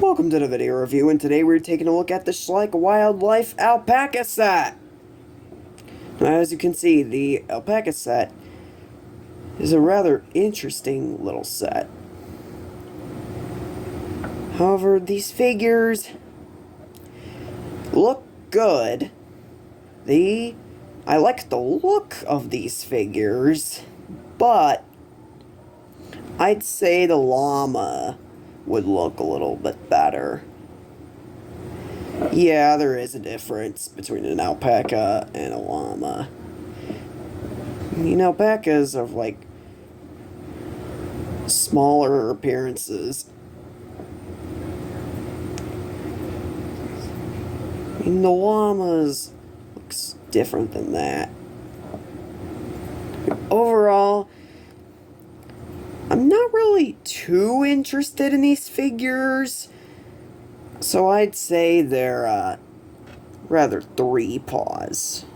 Welcome to the video review, and today we're taking a look at the Schleich Wildlife Alpaca set. Now, as you can see, the Alpaca set is a rather interesting little set. However, these figures look good. I like the look of these figures, but I'd say the llama would look a little bit better. Yeah, there is a difference between an alpaca and a llama. I mean, alpacas are like smaller appearances. I mean, the llamas looks different than that. Overall, I'm not really too interested in these figures, so I'd say they're rather 3 paws.